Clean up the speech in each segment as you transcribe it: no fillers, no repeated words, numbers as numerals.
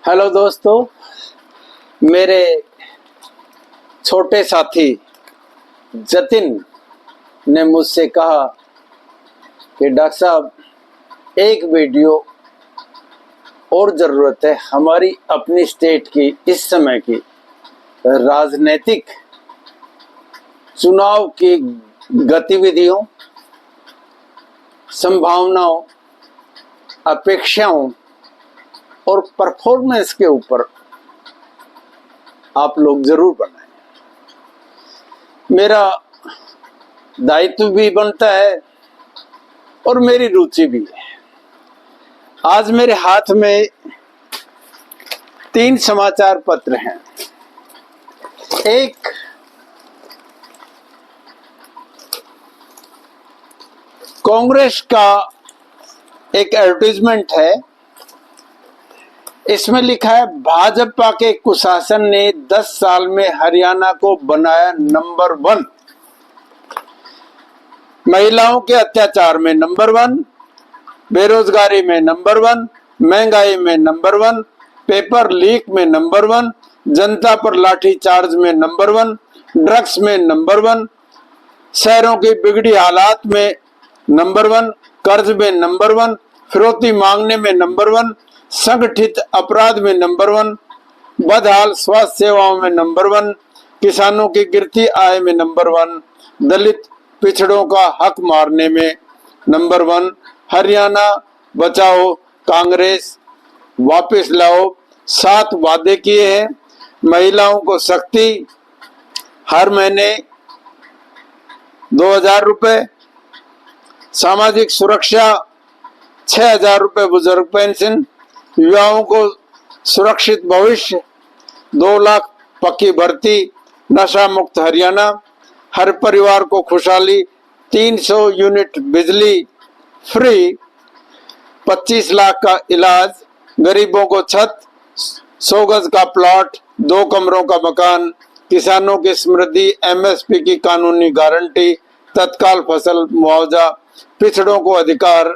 Hello दोस्तों, मेरे छोटे साथी जतिन ने मुझसे कहा कि डॉक्टर साहब एक वीडियो और ज़रूरत है हमारी अपनी स्टेट की इस समय की राजनीतिक चुनाव की गतिविधियों, संभावनाओं, अपेक्षाओं और परफॉर्मेंस के ऊपर आप लोग जरूर बनाएं। मेरा दायित्व भी बनता है और मेरी रुचि भी है। आज मेरे हाथ में 3 समाचार पत्र हैं। एक कांग्रेस का एक एडवर्टाइजमेंट है। इसमें लिखा है, भाजपा के कुशासन ने 10 साल में हरियाणा को बनाया नंबर 1, महिलाओं के अत्याचार में नंबर 1, बेरोजगारी में नंबर 1, महंगाई में नंबर 1, पेपर लीक में नंबर 1, जनता पर लाठीचार्ज में नंबर 1, ड्रग्स में नंबर 1, शहरों की बिगड़ी हालात में नंबर 1, कर्ज में नंबर 1, फिरौती मांगने में नंबर 1, संगठित अपराध में नंबर 1, बदहाल स्वास्थ्य सेवाओं में नंबर 1, किसानों की गिरती आय में नंबर 1, दलित पिछड़ों का हक मारने में नंबर 1, हरियाणा बचाओ, कांग्रेस वापस लाओ, 7 वादे किए हैं। महिलाओं को शक्ति, हर महीने 2000 रुपए, सामाजिक सुरक्षा 6000 रुपए बुजुर्ग पेंशन, युवाओं को सुरक्षित भविष्य 2 लाख पक्की भर्ती, नशा मुक्त हरियाणा, हर परिवार को खुशहाली, 300 यूनिट बिजली फ्री, 25 लाख का इलाज, गरीबों को छत, 100 गज का प्लॉट, 2 कमरों का मकान, किसानों की समृद्धि, एमएसपी की कानूनी गारंटी, तत्काल फसल मुआवजा, पिछड़ों को अधिकार,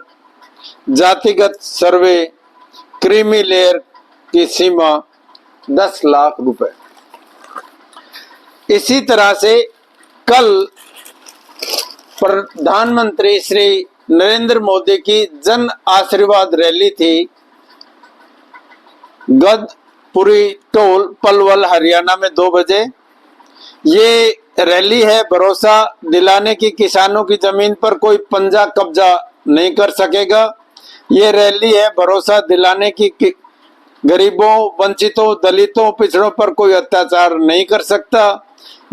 जातिगत सर्वे, क्रीमी लेयर की सीमा 10 लाख रुपए। इसी तरह से कल प्रधानमंत्री श्री नरेंद्र मोदी की जन आशीर्वाद रैली थी गदपुरी टोल पलवल हरियाणा में 2 बजे। ये रैली है भरोसा दिलाने की किसानों की जमीन पर कोई पंजा कब्जा नहीं कर सकेगा। ये रैली है भरोसा दिलाने की गरीबों, वंचितों, दलितों, पिछड़ों पर कोई अत्याचार नहीं कर सकता।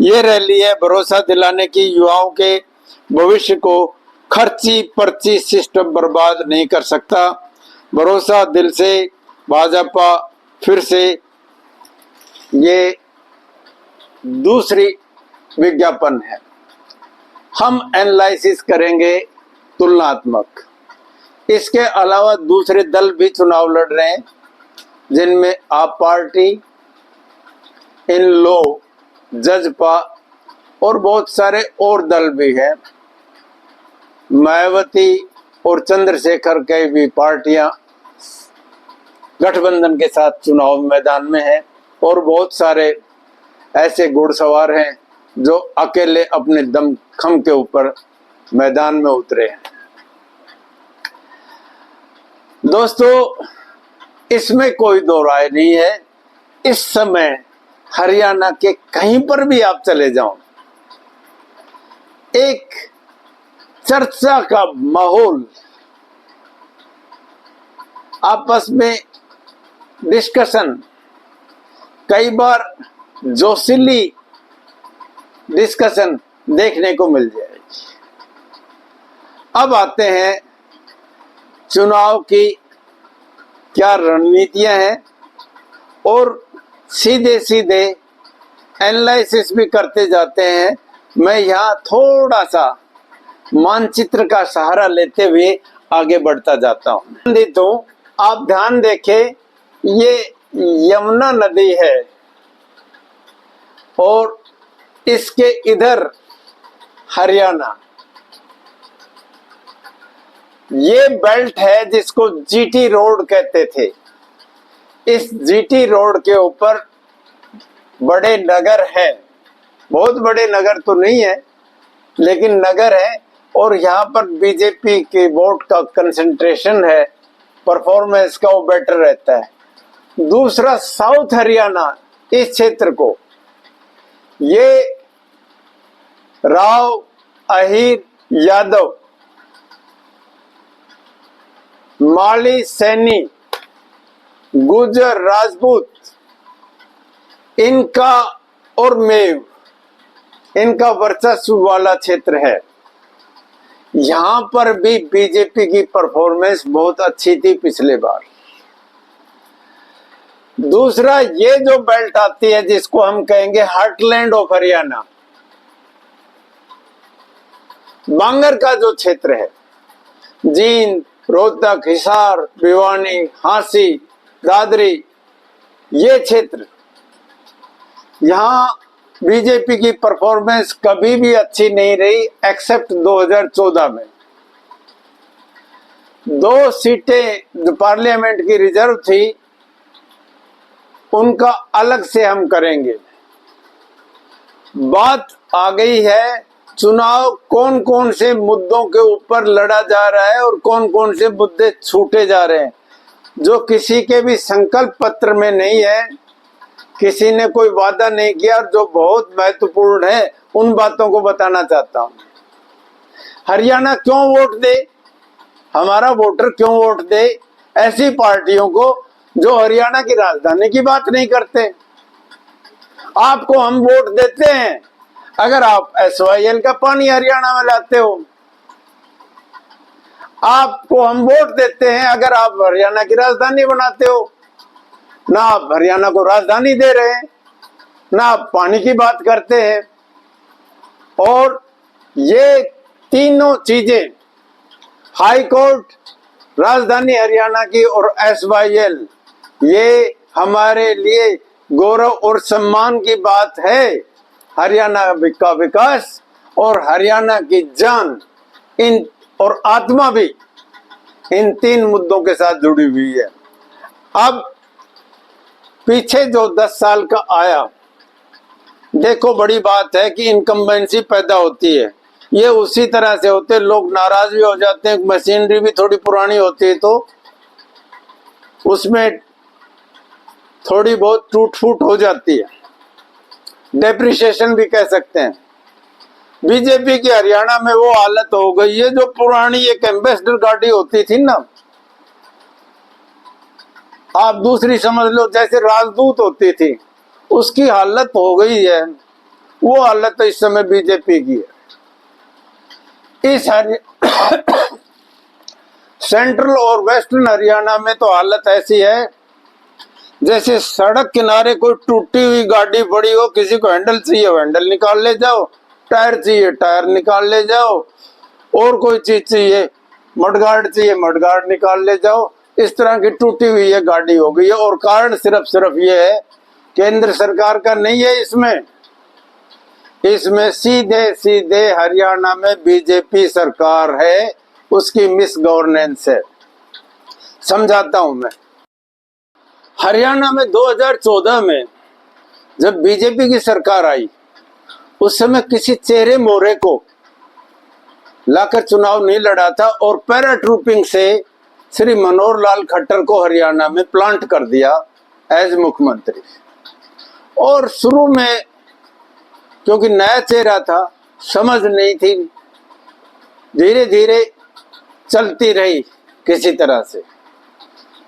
ये रैली है भरोसा दिलाने की युवाओं के भविष्य को खर्ची पर्ची सिस्टम बर्बाद नहीं कर सकता। भरोसा दिल से भाजपा फिर से। ये दूसरी विज्ञापन है। हम एनालिसिस करेंगे तुलनात्मक। इसके अलावा दूसरे दल भी चुनाव लड़ रहे हैं, जिनमें आप पार्टी, इन लो, जजपा और बहुत सारे और दल भी हैं। मायावती और चंद्रशेखर के भी पार्टियां गठबंधन के साथ चुनाव मैदान में हैं और बहुत सारे ऐसे घुड़सवार हैं जो अकेले अपने दमखम के ऊपर मैदान में उतरे हैं। दोस्तों, इसमें कोई दो राय नहीं है। इस समय हरियाणा के कहीं पर भी आप चले जाओ, एक चर्चा का माहौल, आपस में डिस्कशन, कई बार जोशीली डिस्कशन देखने को मिल जाएगी। अब आते हैं चुनाव की क्या रणनीतियां हैं और सीधे सीधे एनालिसिस भी करते जाते हैं। मैं यहाँ थोड़ा सा मानचित्र का सहारा लेते हुए आगे बढ़ता जाता हूँ। तो आप ध्यान देखें, ये यमुना नदी है और इसके इधर हरियाणा। ये बेल्ट है जिसको जीटी रोड कहते थे। इस जीटी रोड के ऊपर बड़े नगर है, बहुत बड़े नगर तो नहीं है लेकिन नगर है, और यहाँ पर बीजेपी के वोट का कंसंट्रेशन है, परफॉर्मेंस का वो बेटर रहता है। दूसरा साउथ हरियाणा, इस क्षेत्र को ये राव, अहीर, यादव, माली, सैनी, गुजर, राजपूत, इनका और मेव, इनका वर्चस्व वाला क्षेत्र है। यहां पर भी बीजेपी की परफॉर्मेंस बहुत अच्छी थी पिछले बार। दूसरा, ये जो बेल्ट आती है जिसको हम कहेंगे हार्टलैंड ऑफ हरियाणा, बांगर का जो क्षेत्र है, जींद, रोहतक, हिसार, भिवानी, हांसी, दादरी, ये क्षेत्र, यहां बीजेपी की परफॉर्मेंस कभी भी अच्छी नहीं रही एक्सेप्ट 2014 में। 2 सीटें जो पार्लियामेंट की रिजर्व थी उनका अलग से हम करेंगे। बात आ गई है चुनाव कौन कौन से मुद्दों के ऊपर लड़ा जा रहा है और कौन कौन से मुद्दे छूटे जा रहे हैं, जो किसी के भी संकल्प पत्र में नहीं है, किसी ने कोई वादा नहीं किया, जो बहुत महत्वपूर्ण है उन बातों को बताना चाहता हूं। हरियाणा क्यों वोट दे, हमारा वोटर क्यों वोट दे ऐसी पार्टियों को जो हरियाणा की राजधानी की बात नहीं करते। आपको हम वोट देते हैं अगर आप SYL का पानी हरियाणा में लाते हो, आपको हम वोट देते हैं अगर आप हरियाणा की राजधानी बनाते हो। ना आप हरियाणा को राजधानी दे रहे हैं, ना आप पानी की बात करते हैं। और ये तीनों चीजें, हाई कोर्ट, राजधानी हरियाणा की और SYL, ये हमारे लिए गौरव और सम्मान की बात है। हरियाणा का विकास और हरियाणा की जान इन और आत्मा भी इन 3 मुद्दों के साथ जुड़ी हुई है। अब पीछे जो 10 साल का आया, देखो बड़ी बात है कि इनकम्बेंसी पैदा होती है, ये उसी तरह से होते, लोग नाराज भी हो जाते हैं, मशीनरी भी थोड़ी पुरानी होती है तो उसमें थोड़ी बहुत टूट फूट हो जाती है, डेप्रिसिएशन भी कह सकते हैं। बीजेपी की हरियाणा में वो हालत हो गई है, जो पुरानी एक एम्बेसडर गाड़ी होती थी ना, आप दूसरी समझ लो जैसे राजदूत होती थी, उसकी हालत हो गई है। वो हालत तो इस समय बीजेपी की है। इस सेंट्रल और वेस्टर्न हरियाणा में तो हालत ऐसी है जैसे सड़क किनारे कोई टूटी हुई गाड़ी पड़ी हो, किसी को हैंडल चाहिए हैंडल निकाल ले जाओ, टायर चाहिए टायर निकाल ले जाओ, और कोई चीज चाहिए, मडगार्ड चाहिए मडगार्ड निकाल ले जाओ। इस तरह की टूटी हुई है गाड़ी हो गई है। और कारण सिर्फ ये है, केंद्र सरकार का नहीं है, इसमें सीधे सीधे हरियाणा में बीजेपी सरकार है, उसकी मिस गवर्नेंस है। समझाता हूं मैं। हरियाणा में 2014 में जब बीजेपी की सरकार आई, उस समय किसी चेहरे मोहरे को लाकर चुनाव नहीं लड़ा था और पैराट्रूपिंग से श्री मनोहर लाल खट्टर को हरियाणा में प्लांट कर दिया एज मुख्यमंत्री। और शुरू में क्योंकि नया चेहरा था, समझ नहीं थी, धीरे धीरे चलती रही किसी तरह से।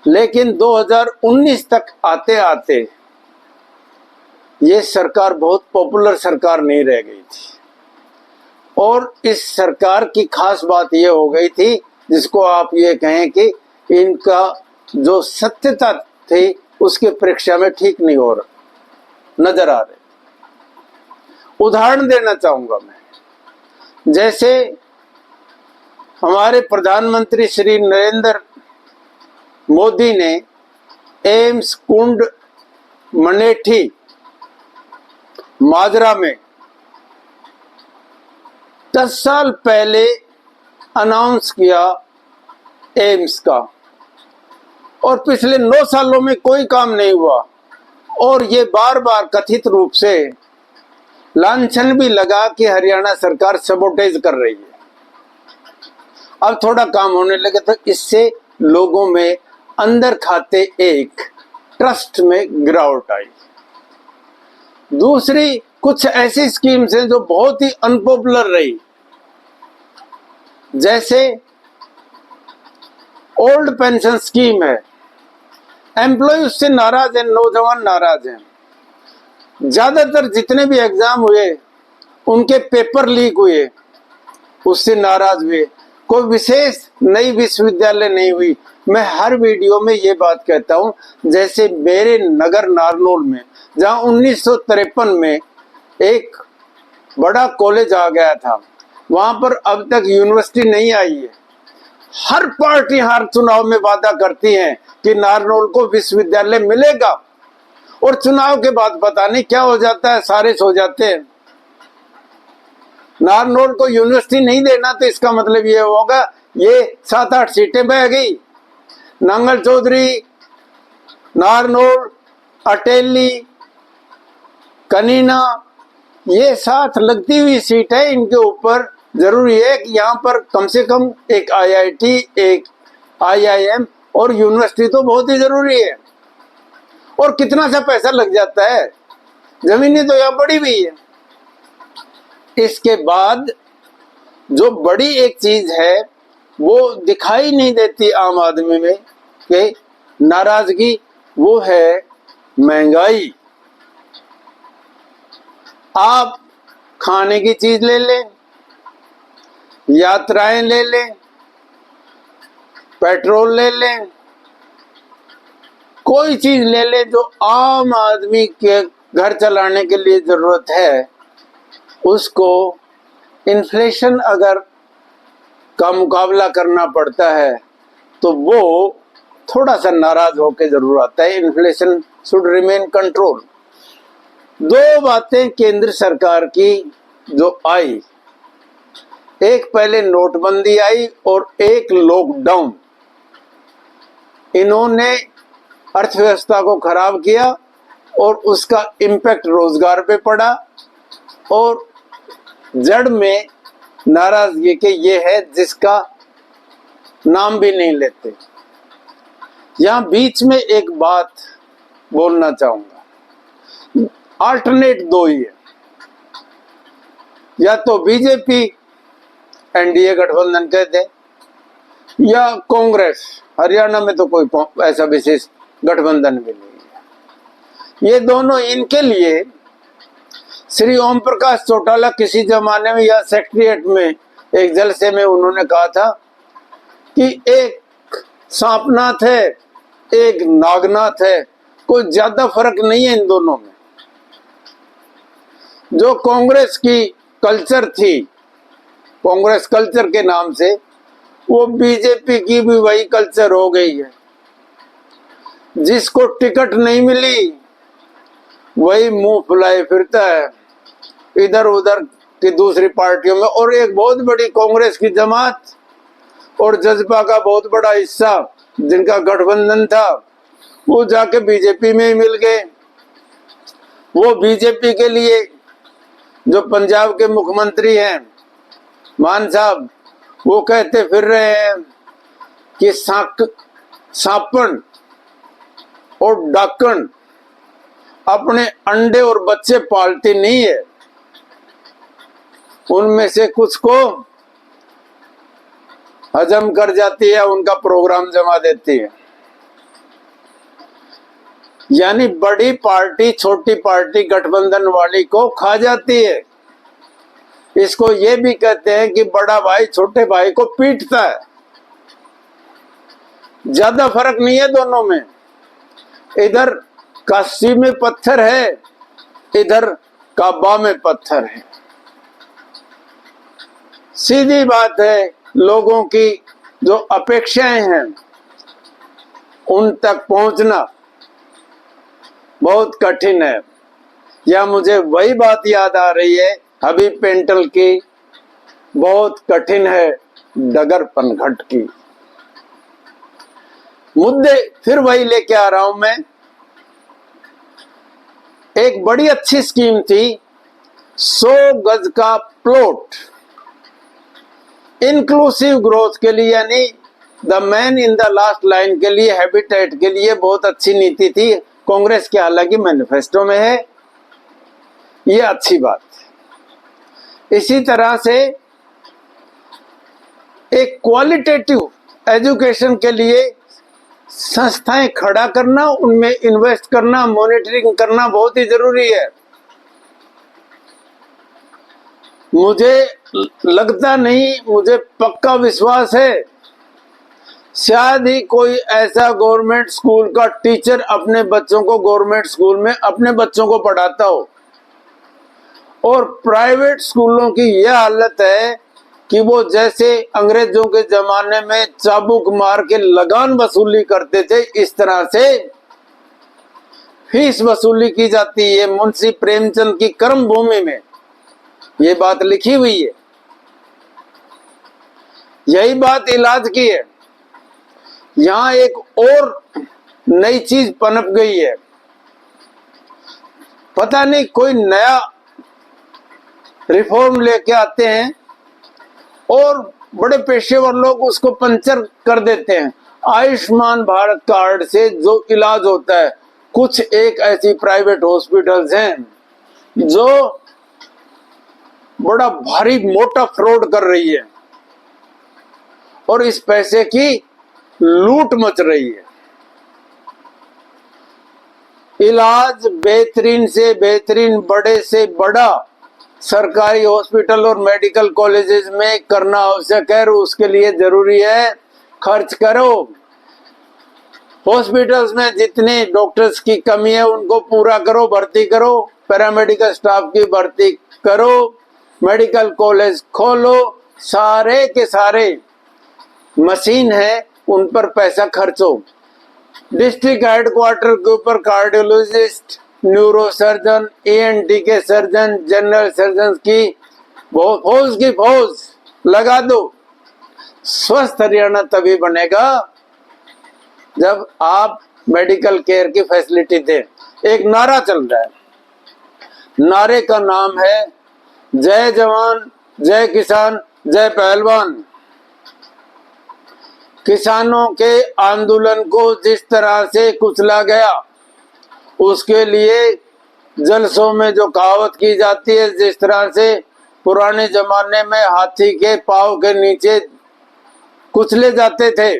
लेकिन 2019 तक आते आते ये सरकार बहुत पॉपुलर सरकार नहीं रह गई थी। और इस सरकार की खास बात ये हो गई थी, जिसको आप ये कहें कि इनका जो सत्यता थी उसके परीक्षा में ठीक नहीं हो रहा, नजर आ रहे। उदाहरण देना चाहूंगा मैं, जैसे हमारे प्रधानमंत्री श्री नरेंद्र मोदी ने एम्स कुंड मनेठी माजरा में 10 साल पहले अनाउंस किया एम्स का, और पिछले 9 सालों में कोई काम नहीं हुआ, और ये बार बार कथित रूप से लांछन भी लगा कि हरियाणा सरकार सबोटेज कर रही है। अब थोड़ा काम होने लगे तो इससे लोगों में अंदर खाते एक ट्रस्ट में गिरावट आई। दूसरी कुछ ऐसी स्कीम्स हैं जो बहुत ही अनपॉपुलर रही, जैसे ओल्ड पेंशन स्कीम है। एम्प्लॉय उससे नाराज है, नौजवान नाराज हैं। ज्यादातर जितने भी एग्जाम हुए उनके पेपर लीक हुए, उससे नाराज हुए। कोई विशेष नई विश्वविद्यालय नहीं हुई। मैं हर वीडियो में ये बात कहता हूं, जैसे मेरे नगर नारनौल में, जहां 1953 में एक बड़ा कॉलेज आ गया था, वहां पर अब तक यूनिवर्सिटी नहीं आई है। हर पार्टी हर चुनाव में वादा करती है कि नारनौल को विश्वविद्यालय मिलेगा, और चुनाव के बाद पता नहीं क्या हो जाता है, सारे सो जाते हैं। नारनौल को यूनिवर्सिटी नहीं देना तो इसका मतलब ये होगा ये 7-8 सीटें बह गई। नांगल चौधरी, नारनौल, अटेली, कनीना, ये साथ लगती हुई सीट है। इनके ऊपर जरूरी है कि यहाँ पर कम से कम एक IIT, एक IIM और यूनिवर्सिटी तो बहुत ही जरूरी है। और कितना सा पैसा लग जाता है, जमीनें तो यहाँ पड़ी हुई है। इसके बाद जो बड़ी एक चीज है वो दिखाई नहीं देती आम आदमी में कि नाराजगी, वो है महंगाई। आप खाने की चीज ले लें, यात्राएं ले लें, पेट्रोल ले लें, कोई चीज ले लें जो आम आदमी के घर चलाने के लिए जरूरत है, उसको इन्फ्लेशन अगर का मुकाबला करना पड़ता है तो वो थोड़ा सा नाराज होकर जरूर आता है। Inflation should remain control. दो बातें केंद्र सरकार की जो आई, एक पहले नोटबंदी आई और एक लॉकडाउन। इन्होंने अर्थव्यवस्था को खराब किया और उसका इम्पैक्ट रोजगार पे पड़ा, और जड़ में नाराजगी के ये है जिसका नाम भी नहीं लेते। यहां बीच में एक बात बोलना चाहूंगा, अल्टरनेट दो ही है, या तो बीजेपी NDA गठबंधन कहते हैं, या कांग्रेस। हरियाणा में तो कोई ऐसा विशेष गठबंधन भी नहीं है। ये दोनों, इनके लिए श्री ओम प्रकाश चौटाला किसी जमाने में या सेक्रेटरिएट में एक जलसे में उन्होंने कहा था कि एक सांपनाथ है, एक नागनाथ है, कोई ज्यादा फर्क नहीं है इन दोनों में। जो कांग्रेस की कल्चर थी, कांग्रेस कल्चर के नाम से, वो बीजेपी की भी वही कल्चर हो गई है। जिसको टिकट नहीं मिली वही मुंह फुलाए फिरता है इधर उधर की दूसरी पार्टियों में। और एक बहुत बड़ी कांग्रेस की जमात और जजपा का बहुत बड़ा हिस्सा जिनका गठबंधन था, वो जाके बीजेपी में ही मिल गए। वो बीजेपी के लिए जो पंजाब के मुख्यमंत्री हैं मान साहब, वो कहते फिर रहे हैं कि सांपन और डाकन अपने अंडे और बच्चे पालती नहीं है, उनमें से कुछ को हजम कर जाती है, उनका प्रोग्राम जमा देती है। यानी बड़ी पार्टी छोटी पार्टी गठबंधन वाली को खा जाती है। इसको ये भी कहते हैं कि बड़ा भाई छोटे भाई को पीटता है। ज्यादा फर्क नहीं है दोनों में। इधर काशी में पत्थर है, इधर काबा में पत्थर है। सीधी बात है, लोगों की जो अपेक्षाएं हैं उन तक पहुंचना बहुत कठिन है। या मुझे वही बात याद आ रही है हबीब पेंटल की, बहुत कठिन है डगर पनघट की। मुद्दे फिर वही लेके आ रहा हूं मैं। एक बड़ी अच्छी स्कीम थी 100 गज का प्लॉट इंक्लूसिव ग्रोथ के लिए, यानी the man in the last line के लिए, हैबिटेट के लिए बहुत अच्छी नीति थी कांग्रेस के, हालांकि मैनिफेस्टो में है, ये अच्छी बात है। इसी तरह से एक क्वालिटेटिव एजुकेशन के लिए संस्थाएं खड़ा करना, उनमें इन्वेस्ट करना, मॉनिटरिंग करना बहुत ही जरूरी है। मुझे लगता नहीं, मुझे पक्का विश्वास है शायद ही कोई ऐसा गवर्नमेंट स्कूल का टीचर अपने बच्चों को गवर्नमेंट स्कूल में अपने बच्चों को पढ़ाता हो। और प्राइवेट स्कूलों की यह हालत है कि वो जैसे अंग्रेजों के जमाने में चाबुक मार के लगान वसूली करते थे, इस तरह से फीस वसूली की जाती है। मुंशी प्रेमचंद की कर्म भूमि में ये बात लिखी हुई है। यही बात इलाज की है। यहां एक और नई चीज पनप गई है, पता नहीं कोई नया रिफॉर्म लेके आते हैं और बड़े पेशेवर लोग उसको पंचर कर देते हैं। आयुष्मान भारत कार्ड से जो इलाज होता है, कुछ एक ऐसी प्राइवेट हॉस्पिटल्स हैं जो बड़ा भारी मोटा फ्रॉड कर रही है और इस पैसे की लूट मच रही है। इलाज बेहतरीन से बेहतरीन, बड़े से बड़ा सरकारी हॉस्पिटल और मेडिकल कॉलेजेस में करना आवश्यक है, और उसके लिए जरूरी है खर्च करो। हॉस्पिटल्स में जितने डॉक्टर्स की कमी है उनको पूरा करो, भर्ती करो, पैरामेडिकल स्टाफ की भर्ती करो, मेडिकल कॉलेज खोलो, सारे के सारे मशीन है उन पर पैसा खर्चो। डिस्ट्रिक्ट हेडक्वार्टर के ऊपर कार्डियोलॉजिस्ट, न्यूरोसर्जन, ENT के सर्जन, जनरल सर्जन की फौज लगा दो। स्वस्थ हरियाणा तभी बनेगा जब आप मेडिकल केयर की फैसिलिटी दें। एक नारा चल रहा है, नारे का नाम है जय जवान, जय किसान, जय पहलवान। किसानों के आंदोलन को जिस तरह से कुचला गया, उसके लिए जलसों में जो कहावत की जाती है, जिस तरह से पुराने जमाने में हाथी के पांव के नीचे कुचले जाते थे,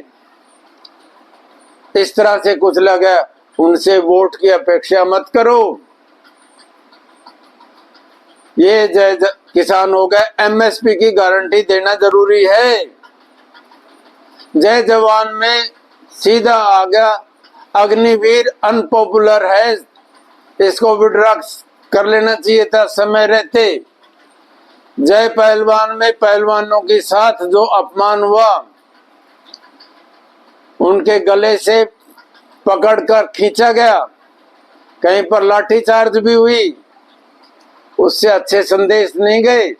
इस तरह से कुचला गया। उनसे वोट की अपेक्षा मत करो। ये जय किसान हो गए। MSP की गारंटी देना जरूरी है। जय जवान में सीधा आ गया, अग्निवीर अनपॉपुलर है, इसको विड्रॉ कर लेना चाहिए था समय रहते। जय पहलवान में पहलवानों के साथ जो अपमान हुआ, उनके गले से पकड़कर खींचा गया, कहीं पर लाठीचार्ज भी हुई, उससे अच्छे संदेश नहीं गए।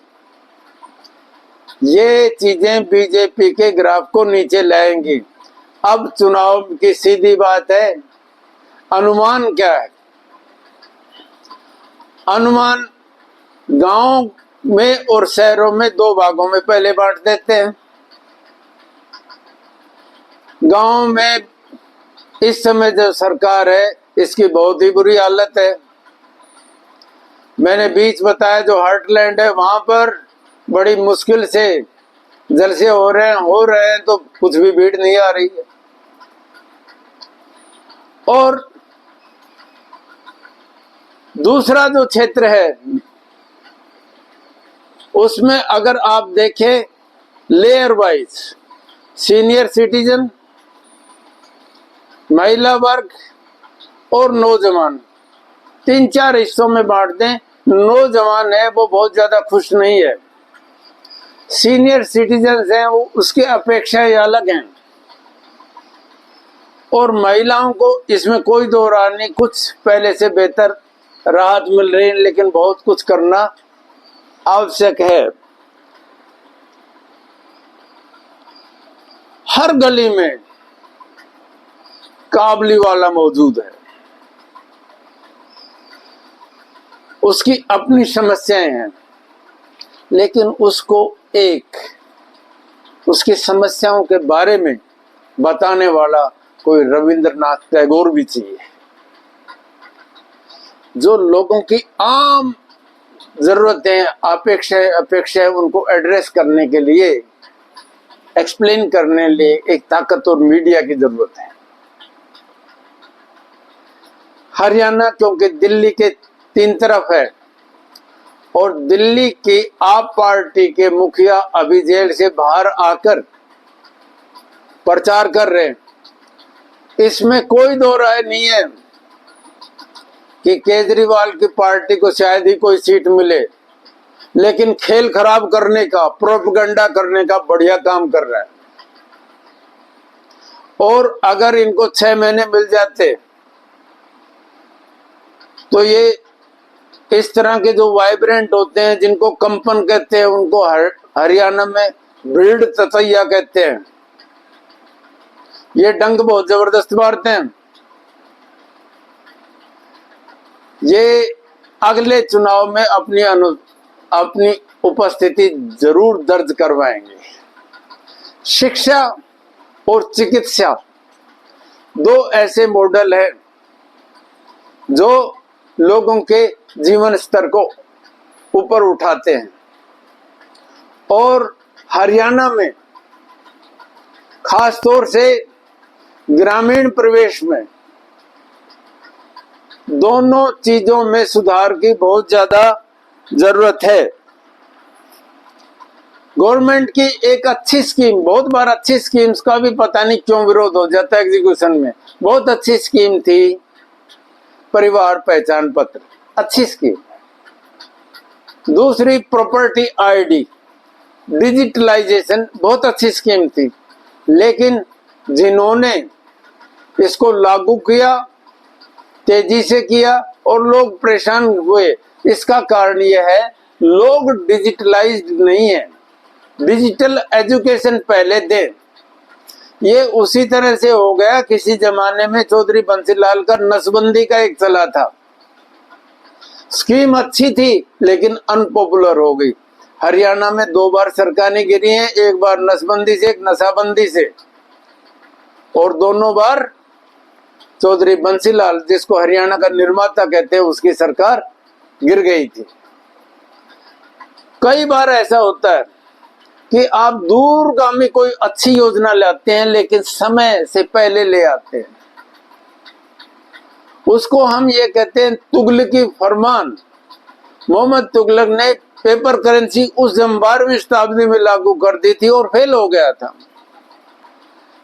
ये चीजें बीजेपी के ग्राफ को नीचे लाएंगी। अब चुनाव की सीधी बात है, अनुमान क्या है? अनुमान गांव में और शहरों में दो भागों में पहले बांट देते हैं। गांव में इस समय जो सरकार है, इसकी बहुत ही बुरी हालत है। मैंने बीच बताया जो हार्टलैंड है, वहां पर बड़ी मुश्किल से जलसे हो रहे हैं तो कुछ भी भीड़ नहीं आ रही है। और दूसरा जो क्षेत्र है, उसमें अगर आप देखें लेयर वाइज, सीनियर सिटीजन, महिला वर्ग और नौजवान, 3-4 हिस्सों में बांट दें। नौजवान है वो बहुत ज्यादा खुश नहीं है, सीनियर सिटीजन हैं वो उसकी अपेक्षाएं अलग हैं, और महिलाओं को इसमें कोई दो राय नहीं, कुछ पहले से बेहतर राहत मिल रही है, लेकिन बहुत कुछ करना आवश्यक है। हर गली में काबुलीवाला मौजूद है, उसकी अपनी समस्याएं हैं, लेकिन उसको उसकी समस्याओं के बारे में बताने वाला कोई रविंद्रनाथ टैगोर भी चाहिए, जो लोगों की आम जरूरतें, अपेक्षाएं उनको एड्रेस करने के लिए, एक्सप्लेन करने लिए एक ताकतवर मीडिया की जरूरत है। हरियाणा क्योंकि दिल्ली के 3 तरफ है और दिल्ली की आप पार्टी के मुखिया अभी जेल से बाहर आकर प्रचार कर रहे हैं, इसमें कोई दो राय नहीं है कि केजरीवाल की पार्टी को शायद ही कोई सीट मिले, लेकिन खेल खराब करने का, प्रोपेगेंडा करने का बढ़िया काम कर रहा है। और अगर इनको 6 महीने मिल जाते तो ये इस तरह के जो वाइब्रेंट होते हैं, जिनको कंपन कहते हैं, उनको हरियाणा में भीड़ ततैया कहते हैं, ये डंक बहुत जबरदस्त मारते हैं। ये अगले चुनाव में अपनी उपस्थिति जरूर दर्ज करवाएंगे। शिक्षा और चिकित्सा 2 ऐसे मॉडल हैं जो लोगों के जीवन स्तर को ऊपर उठाते हैं, और हरियाणा में खास तौर से ग्रामीण प्रवेश में दोनों चीजों में सुधार की बहुत ज्यादा जरूरत है। गवर्नमेंट की एक अच्छी स्कीम, बहुत बार अच्छी स्कीम्स का भी पता नहीं क्यों विरोध हो जाता है एग्जीक्यूशन में, बहुत अच्छी स्कीम थी परिवार पहचान पत्र, अच्छी स्कीम। दूसरी प्रॉपर्टी आईडी, डिजिटलाइजेशन, बहुत अच्छी स्कीम थी, लेकिन जिन्होंने इसको लागू किया, तेजी से किया और लोग परेशान हुए, इसका कारण यह है लोग डिजिटलाइज्ड नहीं है। डिजिटल एजुकेशन पहले दें। ये उसी तरह से हो गया, किसी जमाने में चौधरी बंसीलाल का नसबंदी का एक चला था, स्कीम अच्छी थी लेकिन अनपॉपुलर हो गई। हरियाणा में 2 बार सरकारें गिरी हैं, एक बार नसबंदी से, एक नशाबंदी से, और दोनों बार चौधरी बंसीलाल, जिसको हरियाणा का निर्माता कहते हैं, उसकी सरकार गिर गई थी। कई बार ऐसा होता है कि आप दूरगामी कोई अच्छी योजना लाते हैं लेकिन समय से पहले ले आते हैं, उसको हम ये कहते हैं तुगलकी फरमान। मोहम्मद तुगलक ने पेपर करेंसी उस 12वीं शताब्दी में लागू कर दी थी और फेल हो गया था।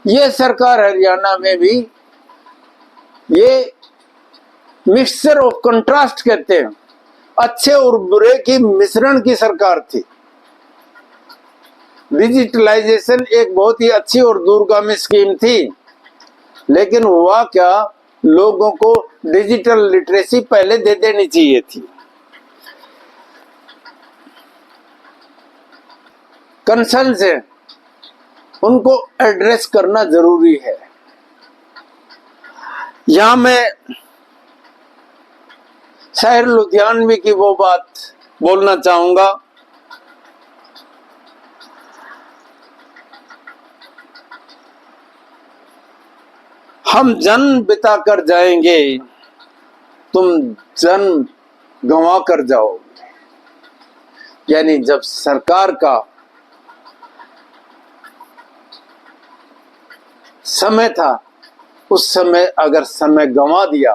ये सरकार हरियाणा में भी ये मिक्सचर ऑफ कंट्रास्ट कहते हैं, अच्छे और बुरे की मिश्रण की सरकार थी। डिजिटलाइजेशन एक बहुत ही अच्छी और दूरगामी स्कीम थी, लेकिन हुआ क्या, लोगों को डिजिटल लिटरेसी पहले दे देनी चाहिए थी। कंसर्न से उनको एड्रेस करना जरूरी है। यहां मैं शहर लुधियानवी की वो बात बोलना चाहूंगा, हम जन बिता कर जाएंगे, तुम जन गंवा कर जाओगे। यानी जब सरकार का समय था, उस समय अगर समय गंवा दिया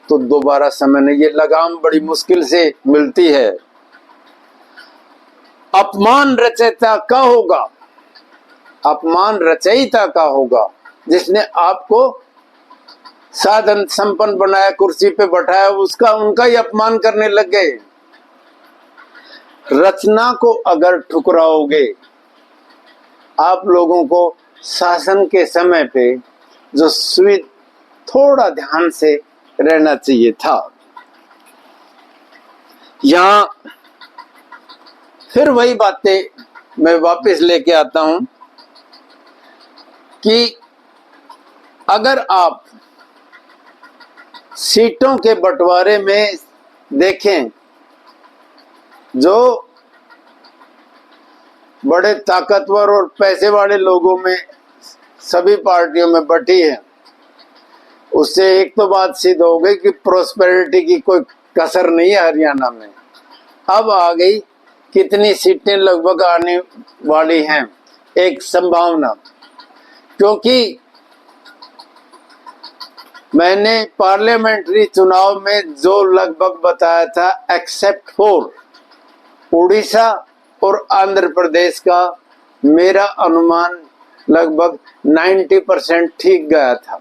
तो दोबारा समय नहीं, ये लगाम बड़ी मुश्किल से मिलती है। अपमान रचयिता का होगा, अपमान रचयिता का होगा, जिसने आपको साधन संपन्न बनाया, कुर्सी पे बैठाया, उसका उनका ही अपमान करने लग गए। रचना को अगर ठुकराओगे, आप लोगों को शासन के समय पे जो सुविधा, थोड़ा ध्यान से रहना चाहिए था। यहां फिर वही बातें मैं वापस लेके आता हूं कि अगर आप सीटों के बंटवारे में देखें, जो बड़े ताकतवर और पैसे वाले लोगों में सभी पार्टियों में बटी है, उससे एक तो बात सिद्ध हो गई कि प्रोस्पेरिटी की कोई कसर नहीं है हरियाणा में। अब आ गई कितनी सीटें लगभग आने वाली हैं, एक संभावना, क्योंकि मैंने पार्लियामेंट्री चुनाव में जो लगभग बताया था, एक्सेप्ट फॉर उड़ीसा और आंध्र प्रदेश का, मेरा अनुमान लगभग 90% ठीक गया था।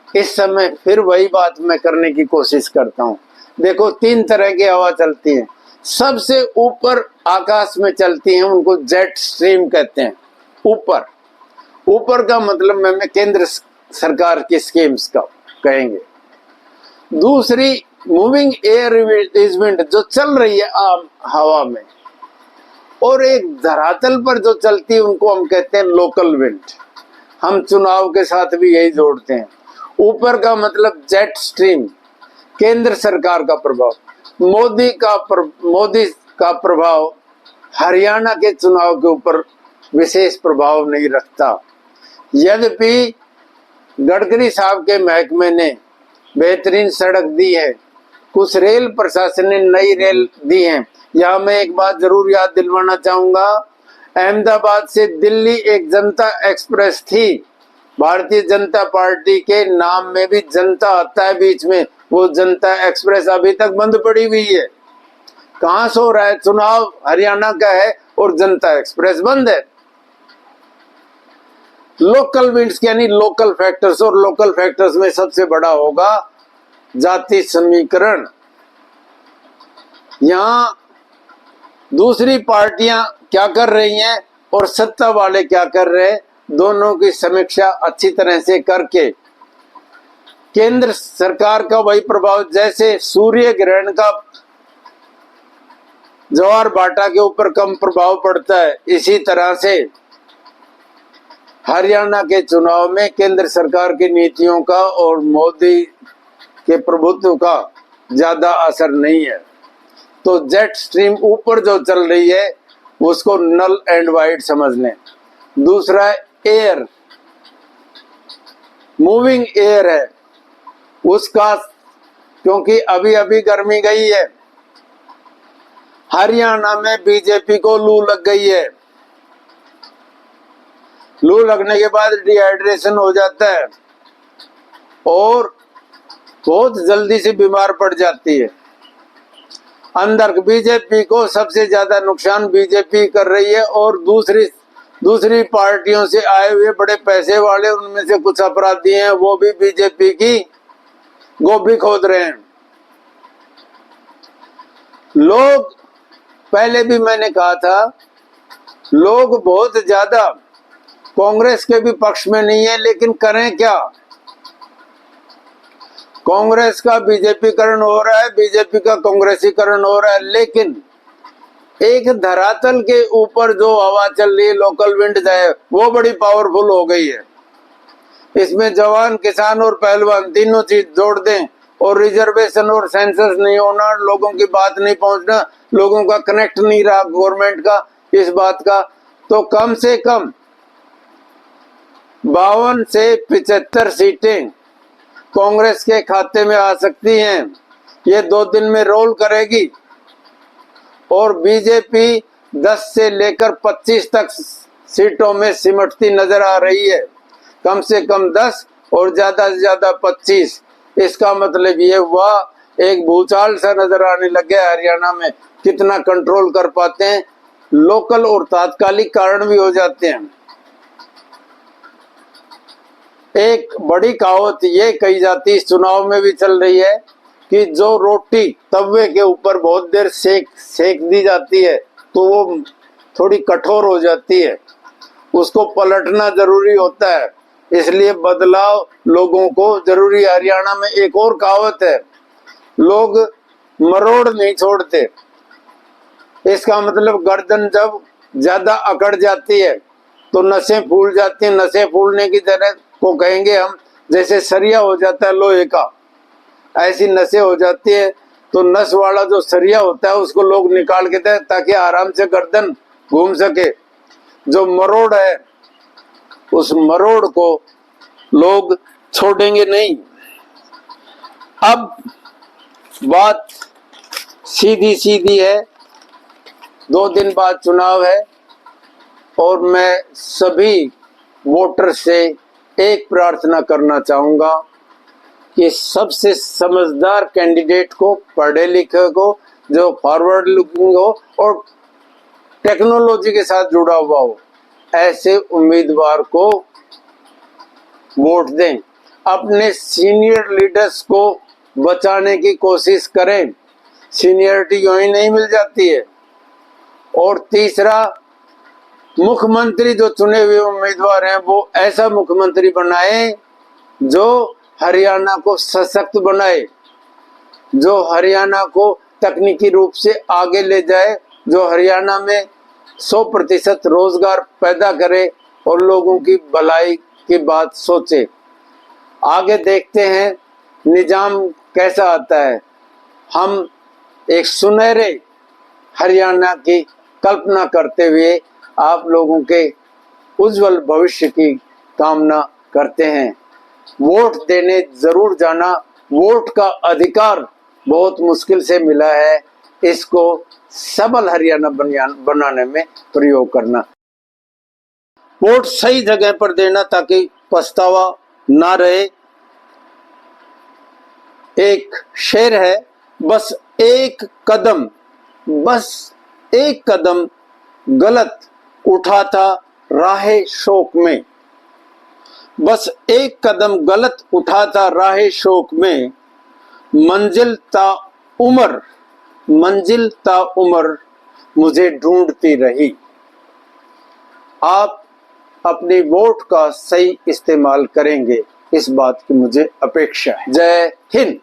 इस समय फिर वही बात मैं करने की कोशिश करता हूँ। देखो, 3 तरह की हवा चलती है। सबसे ऊपर आकाश में चलती हैं, उनको जेट स्ट्रीम कहते हैं। ऊपर ऊपर का मतलब मैं केंद्र सरकार की स्कीम्स का कहेंगे। दूसरी मूविंग एयर इज विंड, जो चल रही है आम हवा में, और एक धरातल पर जो चलती है उनको हम कहते हैं लोकल विंड। हम चुनाव के साथ भी यही जोड़ते हैं। ऊपर का मतलब जेट स्ट्रीम, केंद्र सरकार का प्रभाव। मोदी का प्रभाव हरियाणा के चुनाव के ऊपर विशेष प्रभाव नहीं रखता। यद्यपि गडकरी साहब के महकमे ने बेहतरीन सड़क दी है, कुछ रेल प्रशासन ने नई रेल दी है। यहाँ मैं एक बात जरूर याद दिलवाना चाहूंगा, अहमदाबाद से दिल्ली एक जनता एक्सप्रेस थी। भारतीय जनता पार्टी के नाम में भी जनता आता है बीच में, वो जनता एक्सप्रेस अभी तक बंद पड़ी हुई है। कहाँ सो रहा है? चुनाव हरियाणा का है और जनता एक्सप्रेस बंद है। लोकल विंड्स यानी लोकल फैक्टर्स, और लोकल फैक्टर्स में सबसे बड़ा होगा जाति समीकरण। यहाँ दूसरी पार्टियां क्या कर रही हैं और सत्ता वाले क्या कर रहे हैं, दोनों की समीक्षा अच्छी तरह से करके केंद्र सरकार का वही प्रभाव, जैसे सूर्य ग्रहण का ज्वार भाटा के ऊपर कम प्रभाव पड़ता है, इसी तरह से हरियाणा के चुनाव में केंद्र सरकार की नीतियों का और मोदी के प्रभुत्व का ज्यादा असर नहीं है। तो जेट स्ट्रीम ऊपर जो चल रही है उसको नल एंड वाइड समझ लें। दूसरा एयर, मूविंग एयर है उसका, क्योंकि अभी अभी गर्मी गई है, हरियाणा में बीजेपी को लू लग गई है। लू लगने के बाद डिहाइड्रेशन हो जाता है और बहुत जल्दी से बीमार पड़ जाती है। अंदर बीजेपी को सबसे ज्यादा नुकसान बीजेपी कर रही है, और दूसरी पार्टियों से आए हुए बड़े पैसे वाले, उनमें से कुछ अपराधी हैं, वो भी बीजेपी की गोभी खोद रहे हैं। लोग, पहले भी मैंने कहा था, लोग बहुत ज्यादा कांग्रेस के भी पक्ष में नहीं है, लेकिन करें क्या? कांग्रेस का बीजेपीकरण हो रहा है, बीजेपी का कांग्रेसीकरण हो रहा है, लेकिन एक धरातल के ऊपर जो हवा चल रही है, लोकल विंड है, वो बड़ी पावरफुल हो गई है। इसमें जवान, किसान और पहलवान तीनों चीज जोड़ दें, और रिजर्वेशन और सेंसस नहीं होना, लोगों की बात नहीं पहुंचना, लोगों का कनेक्ट नहीं रहा गवर्नमेंट का इस बात का, तो कम से कम 52 से 75 सीटें कांग्रेस के खाते में आ सकती हैं। ये 2 दिन में रोल करेगी, और बीजेपी 10 से लेकर 25 तक सीटों में सिमटती नजर आ रही है। कम से कम 10 और ज्यादा से ज्यादा 25। इसका मतलब ये हुआ एक भूचाल सा नजर आने लग गया हरियाणा में। कितना कंट्रोल कर पाते हैं, लोकल और तात्कालिक कारण भी हो जाते हैं। एक बड़ी कहावत ये कही जाती है, इस चुनाव में भी चल रही है, कि जो रोटी तवे के ऊपर बहुत देर सेक दी जाती है तो वो थोड़ी कठोर हो जाती है, उसको पलटना जरूरी होता है, इसलिए बदलाव लोगों को जरूरी। हरियाणा में एक और कहावत है, लोग मरोड़ नहीं छोड़ते। इसका मतलब गर्दन जब ज्यादा अकड़ जाती है तो नसें फूल जाती हैं, नसें फूलने की तरह को कहेंगे हम, जैसे सरिया हो जाता है लोहे का, ऐसी नसें हो जाती है। तो नस वाला जो सरिया होता है उसको लोग निकाल के दें ताकि आराम से गर्दन घूम सके। जो मरोड़ है उस मरोड़ को लोग छोड़ेंगे नहीं। अब बात सीधी सीधी है, 2 दिन बाद चुनाव है और मैं सभी वोटर से एक प्रार्थना करना चाहूंगा कि सबसे समझदार कैंडिडेट को, पढ़े लिखे को, जो फॉरवर्ड लुकिंग हो और टेक्नोलॉजी के साथ जुड़ा हुआ हो, ऐसे उम्मीदवार को वोट दें। अपने सीनियर लीडर्स को बचाने की कोशिश करें, सीनियरिटी यूं ही नहीं मिल जाती है। और तीसरा, मुख्यमंत्री जो चुने हुए उम्मीदवार हैं वो ऐसा मुख्यमंत्री बनाए जो हरियाणा को सशक्त बनाए, जो हरियाणा को तकनीकी रूप से आगे ले जाए, जो हरियाणा में 100% रोजगार पैदा करे और लोगों की भलाई की बात सोचे। आगे देखते हैं निजाम कैसा आता है। हम एक सुनहरे हरियाणा की कल्पना करते हुए आप लोगों के उज्जवल भविष्य की कामना करते हैं। वोट देने जरूर जाना। वोट का अधिकार बहुत मुश्किल से मिला है, इसको सबल हरियाणा बनाने में प्रयोग करना। वोट सही जगह पर देना ताकि पछतावा ना रहे। एक शेर है, बस एक कदम गलत उठा था राहे शोक में, बस एक कदम गलत उठा था राहे शोक में, मंजिल ता उमर मुझे ढूंढती रही। आप अपनी वोट का सही इस्तेमाल करेंगे, इस बात की मुझे अपेक्षा है। जय हिंद।